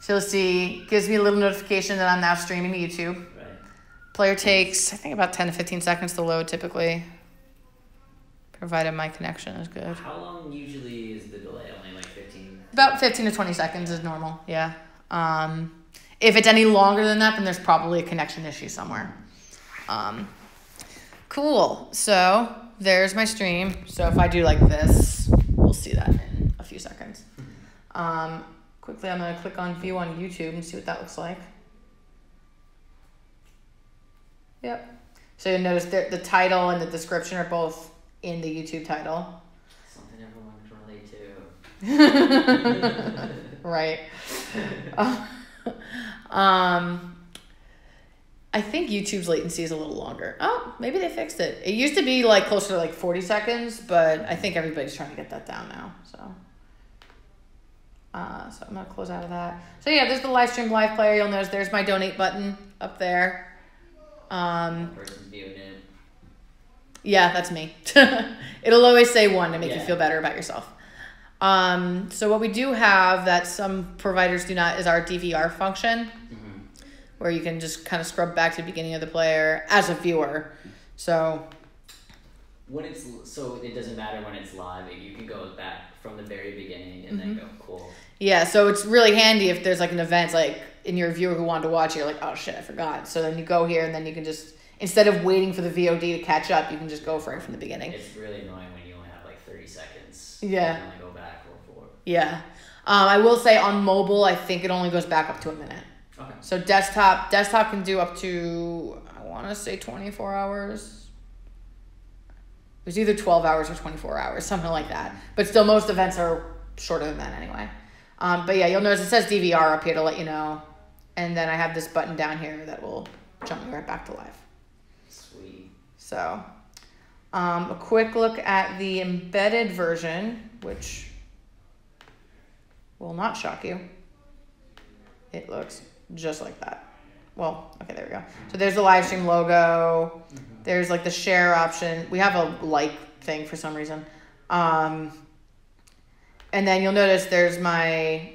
So you'll see, gives me a little notification that I'm now streaming to YouTube. Right. Player takes, I think, about 10 to 15 seconds to load typically, provided my connection is good. How long usually is the delay? Only like 15? About 15 to 20 seconds is normal, yeah. If it's any longer than that, then there's probably a connection issue somewhere. Cool. So there's my stream. So if I do like this, we'll see that in a few seconds. Quickly, I'm going to click on view on YouTube and see what that looks like. Yep. So you'll notice the title and the description are both in the YouTube title. Something everyone can relate to. Right. I think YouTube's latency is a little longer. Oh, maybe they fixed it. It used to be like closer to like 40 seconds, but I think everybody's trying to get that down now. So I'm gonna close out of that. So yeah, there's the live stream live player. You'll notice there's my donate button up there. Person's viewing it. Yeah, that's me. It'll always say 1 to make you feel better about yourself. So what we do have that some providers do not is our DVR function, where you can just kind of scrub back to the beginning of the player as a viewer. So it doesn't matter when it's live. You can go back from the very beginning and then go cool. Yeah, so it's really handy if there's like an event like in your viewer who wanted to watch it, you're like, oh shit, I forgot. So then you go here and then you can just, instead of waiting for the VOD to catch up, you can just go for it from the beginning. It's really annoying when you only have like 30 seconds. Yeah. You can only go back or forward. Yeah. I will say on mobile, I think it only goes back up to a minute. Okay. So desktop can do up to, I want to say 24 hours. It was either 12 hours or 24 hours, something like that. But still, most events are shorter than that anyway. But yeah, you'll notice it says DVR up here to let you know. And then I have this button down here that will jump me right back to live. Sweet. So a quick look at the embedded version, which will not shock you. It looks just like that. Well, okay, there we go. So there's the live stream logo. There's like the share option. We have a like thing for some reason. And then you'll notice there's my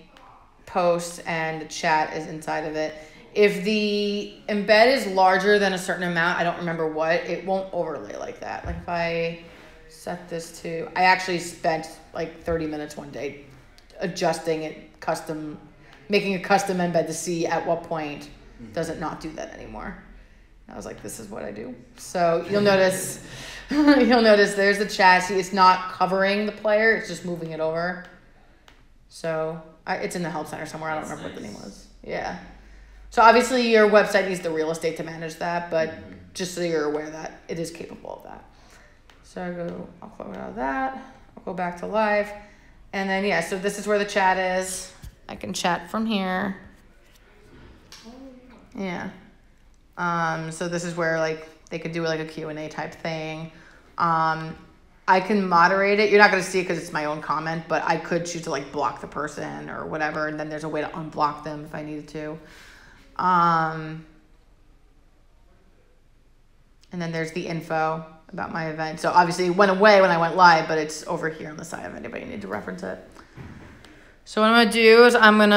post and the chat is inside of it. If the embed is larger than a certain amount, I don't remember what, it won't overlay like that. Like if I set this to, I actually spent like 30 minutes one day adjusting it making a custom embed to see at what point does it not do that anymore. I was like, this is what I do. So you'll notice, there's the chat. See, it's not covering the player. It's just moving it over. So it's in the help center somewhere. I don't remember what the name was. Yeah. So obviously your website needs the real estate to manage that, but just so you're aware that it is capable of that. So I'll close out of that. I'll go back to live. And then, yeah, so this is where the chat is. I can chat from here. Yeah. So this is where like they could do like a Q&A type thing. I can moderate it. You're not going to see it because it's my own comment, but I could choose to like block the person or whatever. And then there's a way to unblock them if I needed to. And then there's the info about my event. So obviously it went away when I went live, but it's over here on the side if anybody need to reference it. So what I'm going to do is I'm going to